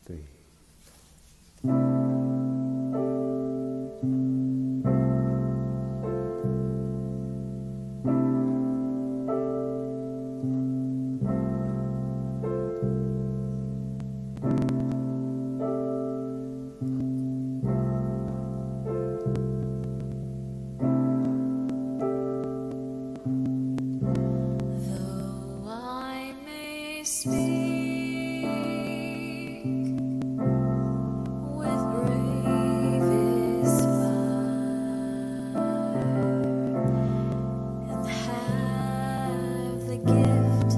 3. Though I may speak with bravest fire and have the gift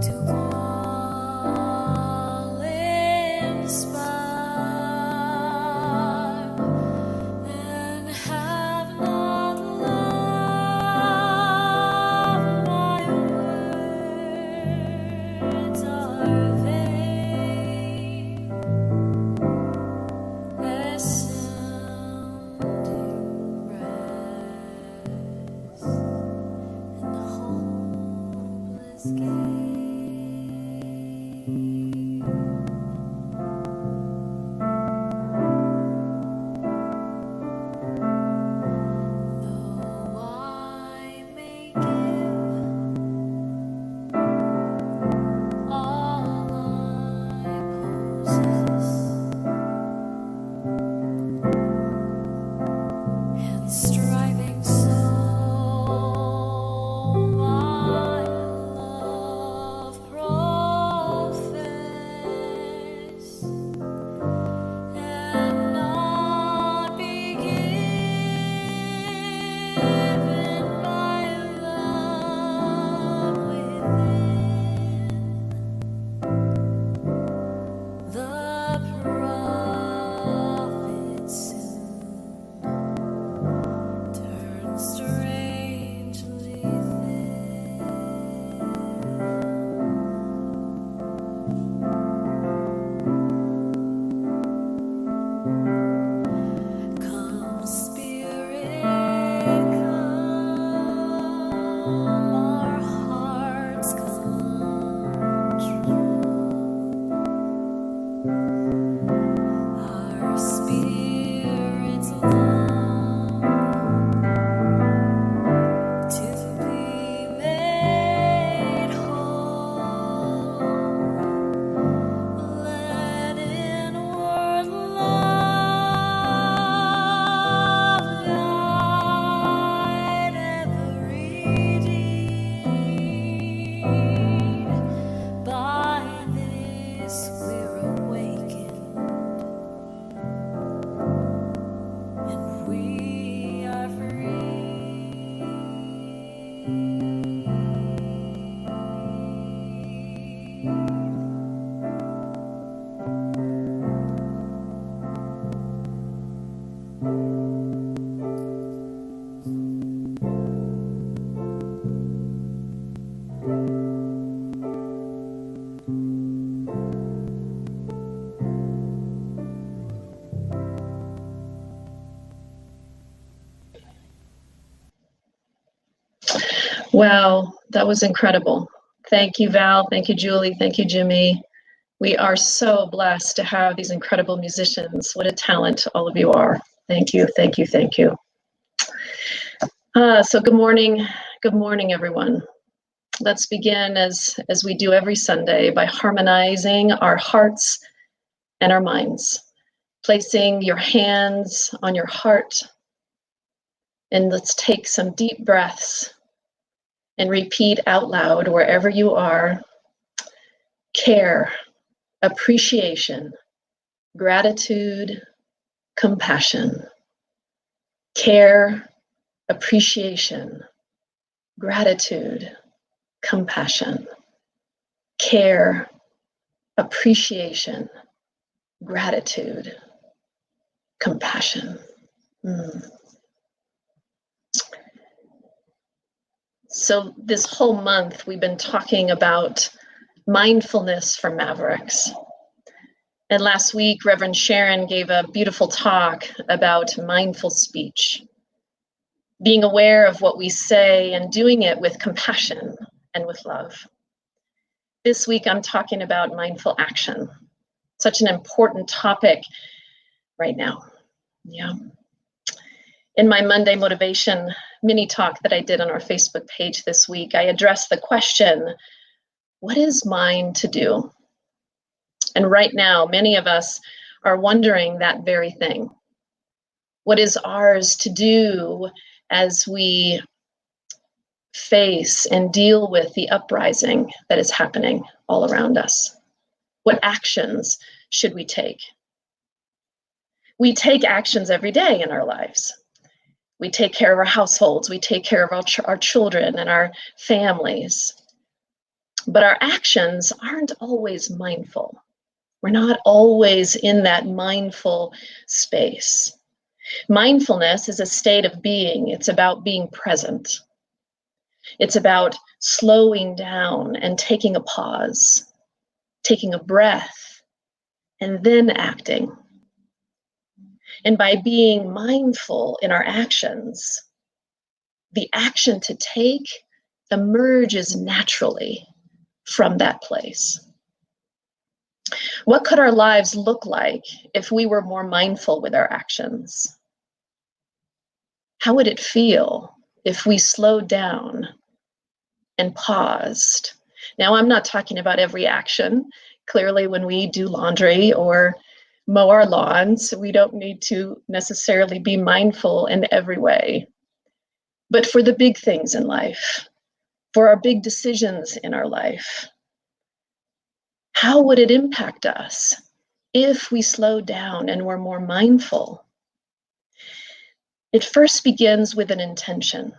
to all inspire and have not love, my words are vain as sounding brass and hopeless game. Though I may give all I possess and striving so my love profess and not be given my love within the prophet soon turns strangely thin. Come, Spirit, come, our hearts come true. Our spirits long to be made whole. Let inward love guide every deed. By this we're awakened, and we are free. Wow, that was incredible. Thank you, Val. Thank you, Julie. Thank you, Jimmy. We are so blessed to have these incredible musicians. What a talent all of you are. Thank you, thank you, thank you. So good morning, everyone. Let's begin as we do every Sunday by harmonizing our hearts and our minds, placing your hands on your heart, and let's take some deep breaths and repeat out loud wherever you are. Care, appreciation, gratitude, compassion. Care, appreciation, gratitude, compassion. Care, appreciation, gratitude, compassion. So this whole month we've been talking about mindfulness for Mavericks. And last week, Reverend Sharon gave a beautiful talk about mindful speech, being aware of what we say and doing it with compassion and with love. This week, I'm talking about mindful action. Such an important topic right now. Yeah. In my Monday Motivation mini talk that I did on our Facebook page this week, I addressed the question, what is mine to do? And right now, many of us are wondering that very thing. What is ours to do as we face and deal with the uprising that is happening all around us? What actions should we take? We take actions every day in our lives. We take care of our households, we take care of our children and our families. But our actions aren't always mindful. We're not always in that mindful space. Mindfulness is a state of being. It's about being present. It's about slowing down and taking a pause, taking a breath, and then acting. And by being mindful in our actions, the action to take emerges naturally from that place. What could our lives look like if we were more mindful with our actions? How would it feel if we slowed down and paused? Now, I'm not talking about every action. Clearly, when we do laundry or mow our lawns, we don't need to necessarily be mindful in every way. But for the big things in life, for our big decisions in our life, how would it impact us if we slowed down and were more mindful? It first begins with an intention,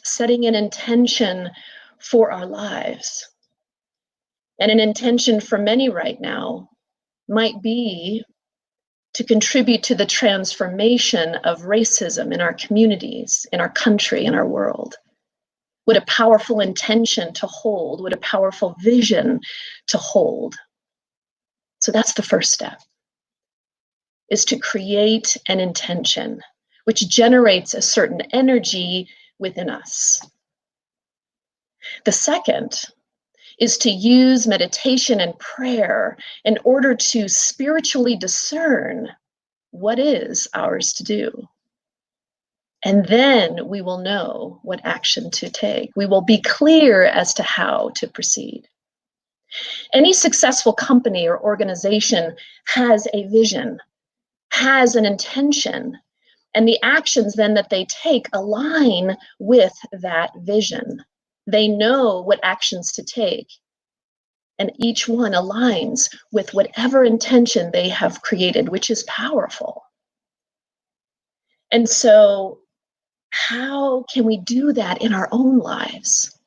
setting an intention for our lives. And an intention for many right now might be to contribute to the transformation of racism in our communities, in our country, in our world. What a powerful intention to hold, what a powerful vision to hold. So that's the first step, is to create an intention, which generates a certain energy within us. The second is to use meditation and prayer in order to spiritually discern what is ours to do. And then we will know what action to take. We will be clear as to how to proceed. Any successful company or organization has a vision, has an intention, and the actions then that they take align with that vision. They know what actions to take, and each one aligns with whatever intention they have created, which is powerful. And so, how can we do that in our own lives?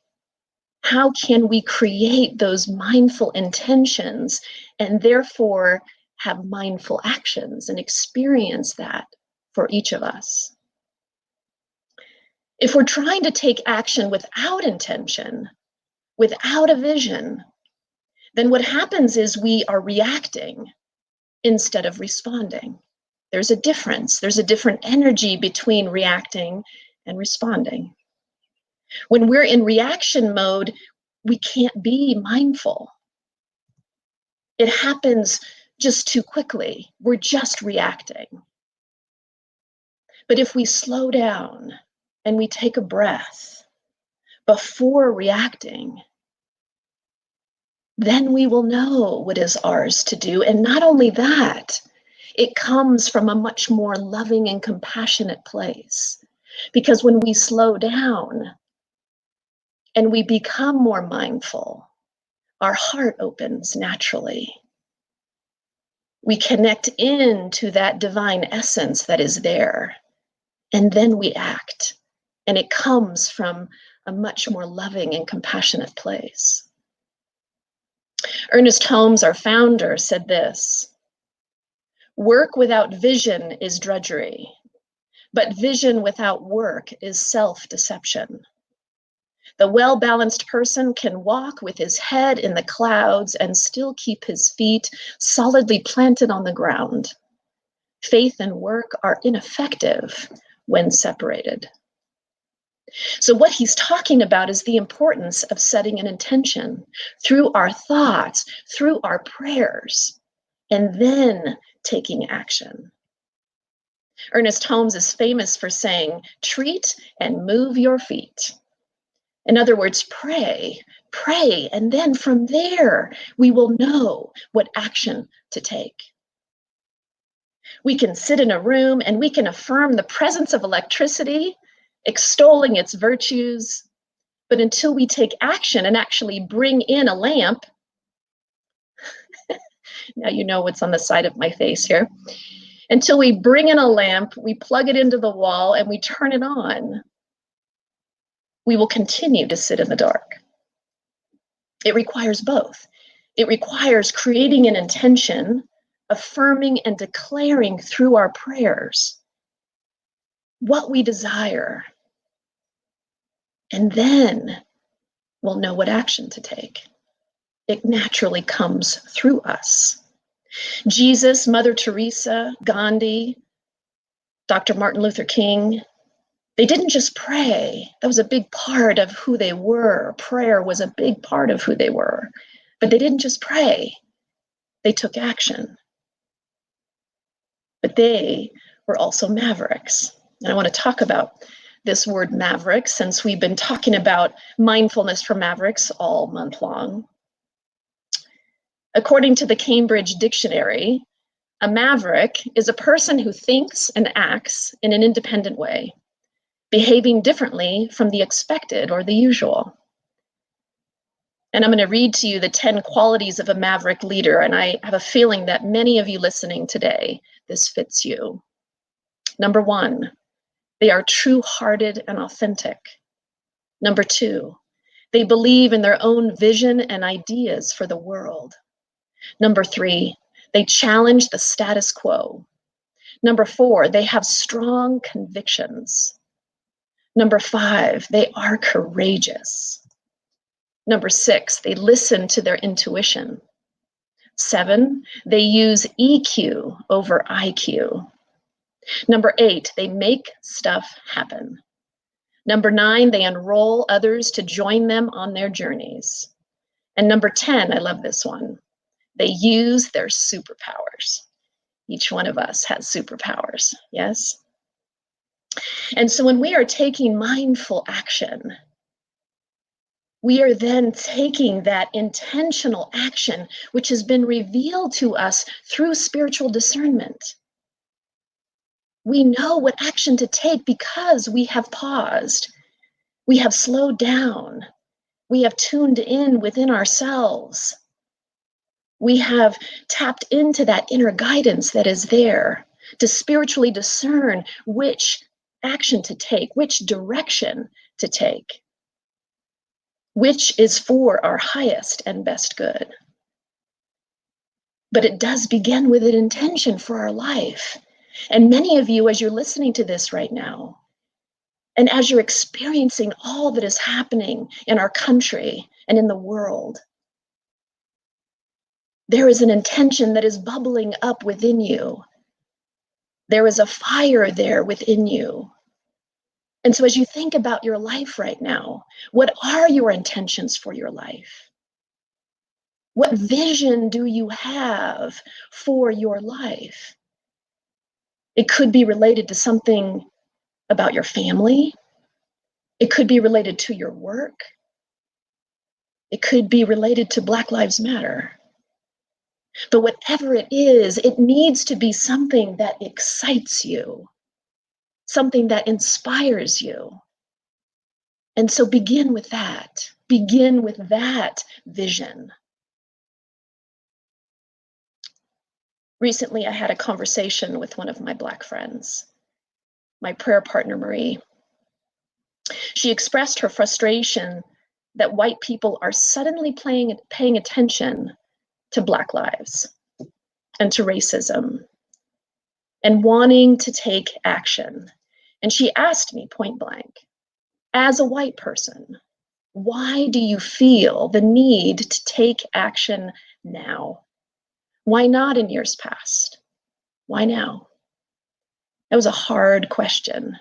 How can we create those mindful intentions and therefore have mindful actions and experience that for each of us? If we're trying to take action without intention, without a vision, then what happens is we are reacting instead of responding. There's a difference. There's a different energy between reacting and responding. When we're in reaction mode, we can't be mindful. It happens just too quickly. We're just reacting. But if we slow down and we take a breath before reacting, then we will know what is ours to do. And not only that, it comes from a much more loving and compassionate place. Because when we slow down and we become more mindful, our heart opens naturally. We connect into that divine essence that is there, and then we act. And it comes from a much more loving and compassionate place. Ernest Holmes, our founder, said this: "Work without vision is drudgery, but vision without work is self-deception. The well-balanced person can walk with his head in the clouds and still keep his feet solidly planted on the ground. Faith and work are ineffective when separated." So what he's talking about is the importance of setting an intention through our thoughts, through our prayers, and then taking action. Ernest Holmes is famous for saying, treat and move your feet. In other words, pray, and then from there, we will know what action to take. We can sit in a room and we can affirm the presence of electricity, extolling its virtues, but until we take action and actually bring in a lamp, now you know what's on the side of my face here, until we bring in a lamp, we plug it into the wall and we turn it on, we will continue to sit in the dark. It requires both. It requires creating an intention, affirming and declaring through our prayers what we desire, and then we'll know what action to take. It naturally comes through us. Jesus, Mother Teresa, Gandhi, Dr. Martin Luther King, they didn't just pray. That was a big part of who they were. Prayer was a big part of who they were. But they didn't just pray. They took action. But they were also mavericks. And I want to talk about this word maverick since we've been talking about mindfulness for mavericks all month long. According to the Cambridge Dictionary, a maverick is a person who thinks and acts in an independent way, behaving differently from the expected or the usual. And I'm going to read to you the 10 qualities of a maverick leader, and I have a feeling that many of you listening today, this fits you. Number 1, they are true-hearted and authentic. Number 2, they believe in their own vision and ideas for the world. Number 3, they challenge the status quo. Number 4, they have strong convictions. Number 5, they are courageous. Number 6, they listen to their intuition. 7, they use EQ over IQ. Number 8, they make stuff happen. Number 9, they enroll others to join them on their journeys. And number 10, I love this one, they use their superpowers. Each one of us has superpowers, yes? And so when we are taking mindful action, we are then taking that intentional action, which has been revealed to us through spiritual discernment. We know what action to take because we have paused, we have slowed down, we have tuned in within ourselves. We have tapped into that inner guidance that is there to spiritually discern which action to take, which direction to take, which is for our highest and best good. But it does begin with an intention for our life. And many of you, as you're listening to this right now, and as you're experiencing all that is happening in our country and in the world, there is an intention that is bubbling up within you. There is a fire there within you. And so as you think about your life right now, what are your intentions for your life? What vision do you have for your life? It could be related to something about your family. It could be related to your work. It could be related to Black Lives Matter. But whatever it is, it needs to be something that excites you, something that inspires you. And so begin with that. Begin with that vision. Recently, I had a conversation with one of my Black friends, my prayer partner, Marie. She expressed her frustration that white people are suddenly paying attention to Black lives and to racism and wanting to take action. And she asked me point blank, as a white person, why do you feel the need to take action now? Why not in years past? Why now? That was a hard question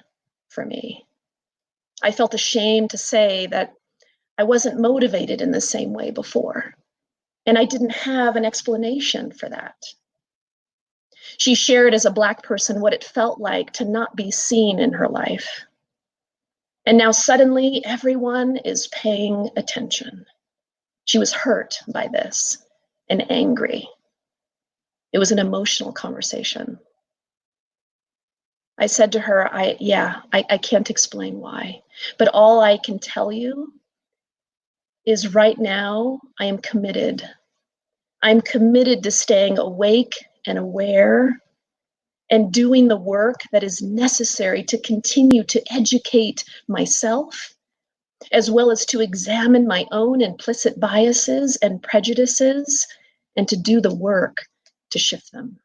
for me. I felt ashamed to say that I wasn't motivated in the same way before, and I didn't have an explanation for that. She shared as a Black person what it felt like to not be seen in her life. And now suddenly everyone is paying attention. She was hurt by this and angry. It was an emotional conversation. I said to her, I can't explain why, but all I can tell you is right now I am committed. I'm committed to staying awake and aware and doing the work that is necessary to continue to educate myself, as well as to examine my own implicit biases and prejudices, and to do the work to shift them.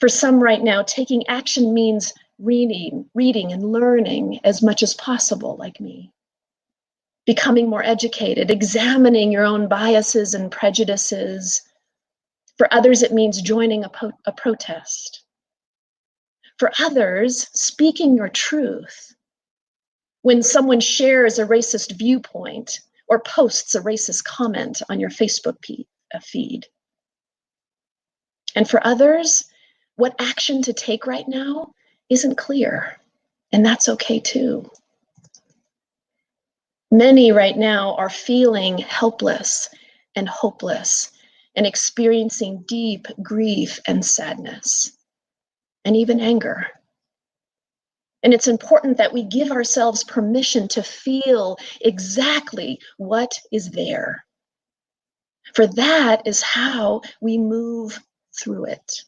For some right now, taking action means reading and learning as much as possible, like me. Becoming more educated, examining your own biases and prejudices. For others, it means joining a protest. For others, speaking your truth. When someone shares a racist viewpoint or posts a racist comment on your Facebook feed. And for others, what action to take right now isn't clear, and that's okay too. Many right now are feeling helpless and hopeless and experiencing deep grief and sadness and even anger. And it's important that we give ourselves permission to feel exactly what is there. For that is how we move through it.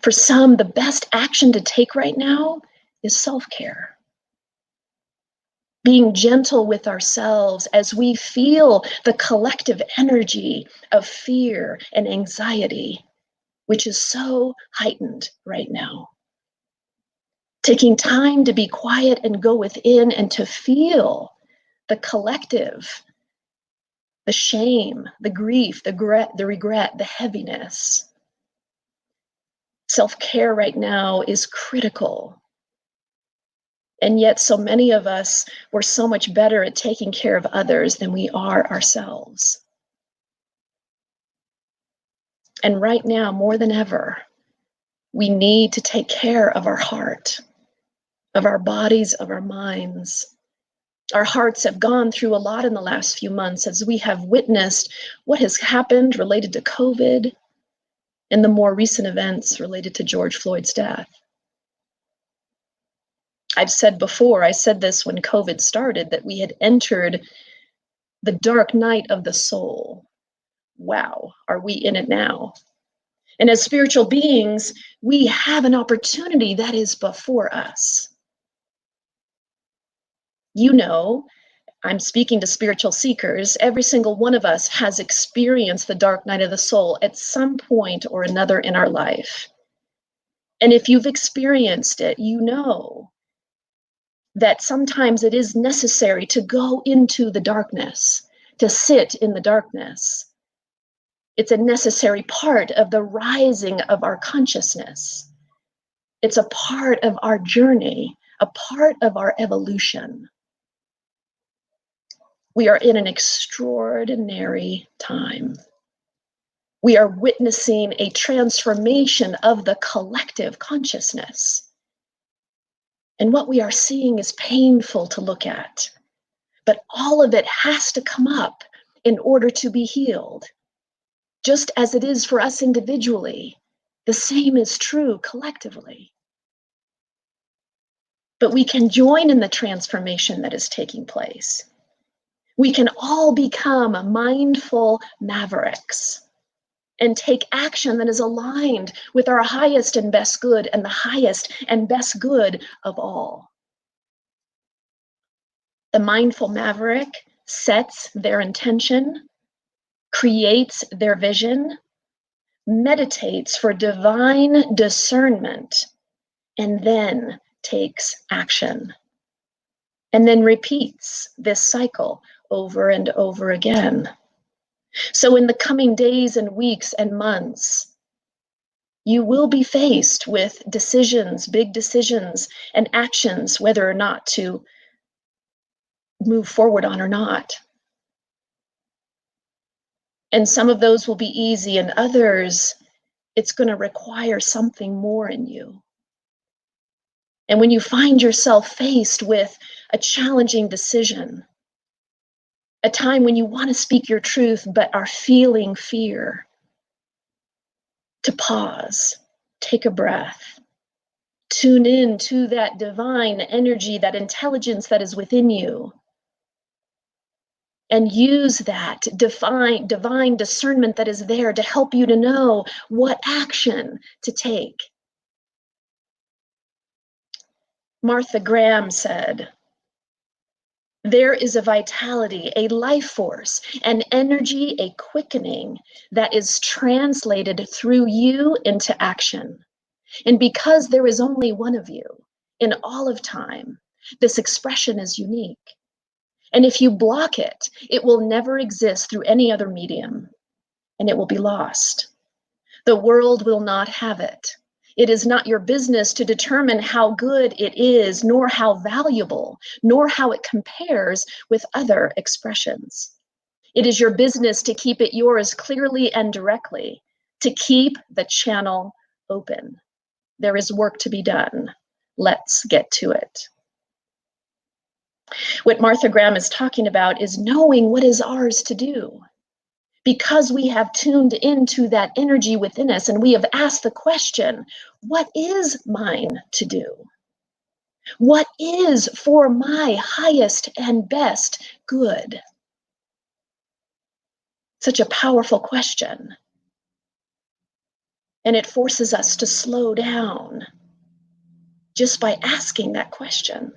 For some, the best action to take right now is self-care. Being gentle with ourselves as we feel the collective energy of fear and anxiety, which is so heightened right now. Taking time to be quiet and go within and to feel the collective, the shame, the grief, the regret, the heaviness. Self-care right now is critical. And yet so many of us, we're so much better at taking care of others than we are ourselves. And right now, more than ever, we need to take care of our heart, of our bodies, of our minds. Our hearts have gone through a lot in the last few months as we have witnessed what has happened related to COVID and the more recent events related to George Floyd's death. I've said before, I said this when COVID started, that we had entered the dark night of the soul. Wow, are we in it now? And as spiritual beings, we have an opportunity that is before us. You know, I'm speaking to spiritual seekers, every single one of us has experienced the dark night of the soul at some point or another in our life. And if you've experienced it, you know that sometimes it is necessary to go into the darkness, to sit in the darkness. It's a necessary part of the rising of our consciousness. It's a part of our journey, a part of our evolution. We are in an extraordinary time. We are witnessing a transformation of the collective consciousness. And what we are seeing is painful to look at, but all of it has to come up in order to be healed. Just as it is for us individually, the same is true collectively. But we can join in the transformation that is taking place. We can all become mindful mavericks and take action that is aligned with our highest and best good and the highest and best good of all. The mindful maverick sets their intention, creates their vision, meditates for divine discernment, and then takes action. And then repeats this cycle over and over again. So in the coming days and weeks and months, You will be faced with decisions, big decisions, and actions, whether or not to move forward on or not. And some of those will be easy, and others, it's going to require something more in you. And when you find yourself faced with a challenging decision, a time when you want to speak your truth but are feeling fear, to pause, take a breath, tune in to that divine energy, that intelligence that is within you, and use that divine discernment that is there to help you to know what action to take. Martha Graham said, "There is a vitality, a life force, an energy, a quickening that is translated through you into action. And because there is only one of you in all of time, this expression is unique. And if you block it, it will never exist through any other medium, and it will be lost. The world will not have it. It is not your business to determine how good it is, nor how valuable, nor how it compares with other expressions. It is your business to keep it yours clearly and directly, to keep the channel open. There is work to be done. Let's get to it." What Martha Graham is talking about is knowing what is ours to do. Because we have tuned into that energy within us and we have asked the question, what is mine to do? What is for my highest and best good? Such a powerful question. And it forces us to slow down just by asking that question.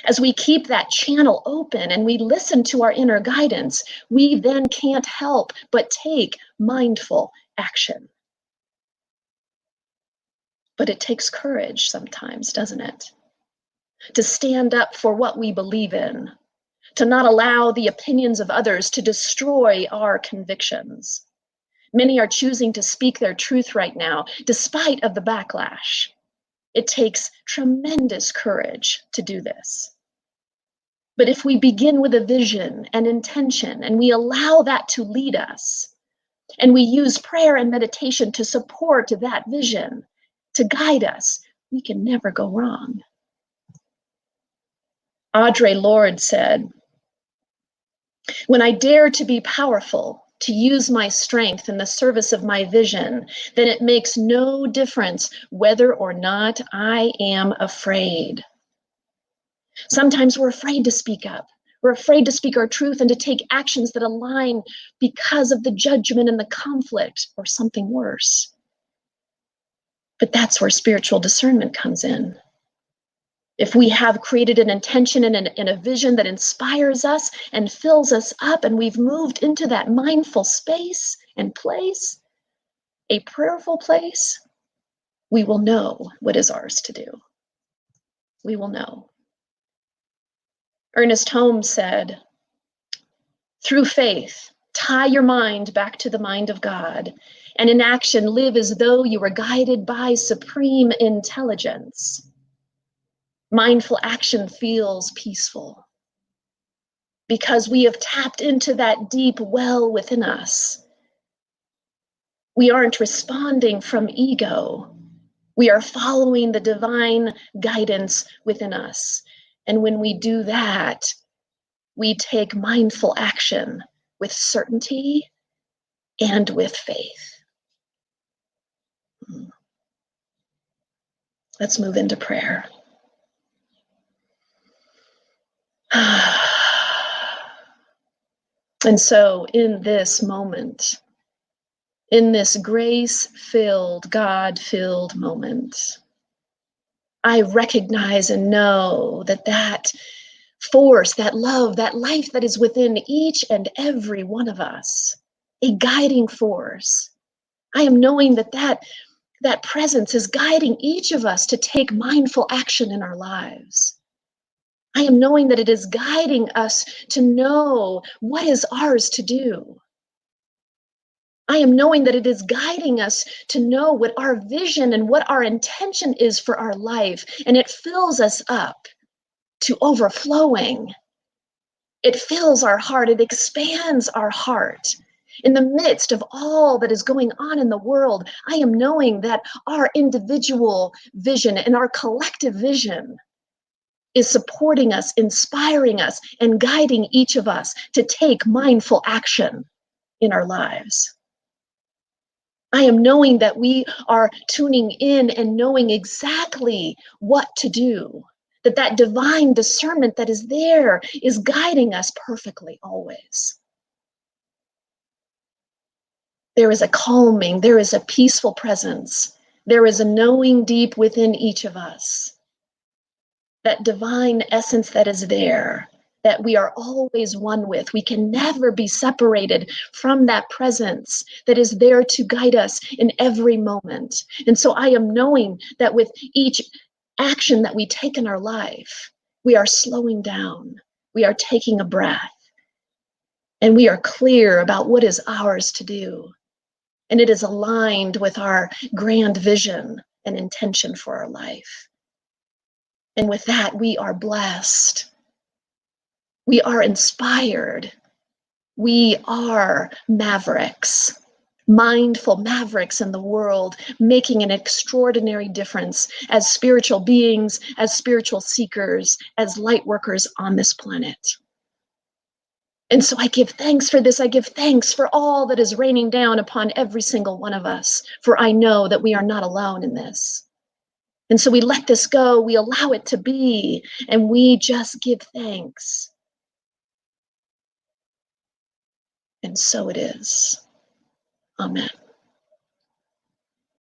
As we keep that channel open and we listen to our inner guidance, we then can't help but take mindful action. But it takes courage sometimes, doesn't it? To stand up for what we believe in, to not allow the opinions of others to destroy our convictions. Many are choosing to speak their truth right now, despite of the backlash. It takes tremendous courage to do this. But if we begin with a vision and intention, and we allow that to lead us, and we use prayer and meditation to support that vision, to guide us, we can never go wrong. Audre Lorde said, "When I dare to be powerful, to use my strength in the service of my vision, then it makes no difference whether or not I am afraid." Sometimes we're afraid to speak up. We're afraid to speak our truth and to take actions that align because of the judgment and the conflict or something worse. But that's where spiritual discernment comes in. If we have created an intention and a vision that inspires us and fills us up, and we've moved into that mindful space and place, a prayerful place, we will know what is ours to do. We will know. Ernest Holmes said, "Through faith, tie your mind back to the mind of God, and in action live as though you were guided by supreme intelligence." Mindful action feels peaceful because we have tapped into that deep well within us. We aren't responding from ego. We are following the divine guidance within us. And when we do that, we take mindful action with certainty and with faith. Let's move into prayer. And so in this moment, in this grace-filled, God-filled moment, I recognize and know that force, that love, that life that is within each and every one of us, a guiding force. I am knowing that presence is guiding each of us to take mindful action in our lives. I am knowing that it is guiding us to know what is ours to do. I am knowing that it is guiding us to know what our vision and what our intention is for our life. And it fills us up to overflowing. It fills our heart. It expands our heart. In the midst of all that is going on in the world, I am knowing that our individual vision and our collective vision is supporting us, inspiring us, and guiding each of us to take mindful action in our lives. I am knowing that we are tuning in and knowing exactly what to do, that divine discernment that is there is guiding us perfectly always. There is a calming, there is a peaceful presence, there is a knowing deep within each of us, that divine essence that is there, that we are always one with. We can never be separated from that presence that is there to guide us in every moment. And so I am knowing that with each action that we take in our life, we are slowing down, we are taking a breath, and we are clear about what is ours to do. And it is aligned with our grand vision and intention for our life. And with that, we are blessed. We are inspired. We are mavericks, mindful mavericks in the world, making an extraordinary difference as spiritual beings, as spiritual seekers, as light workers on this planet. And so I give thanks for this. I give thanks for all that is raining down upon every single one of us, for I know that we are not alone in this. And so we let this go, we allow it to be, and we just give thanks. And so it is. Amen.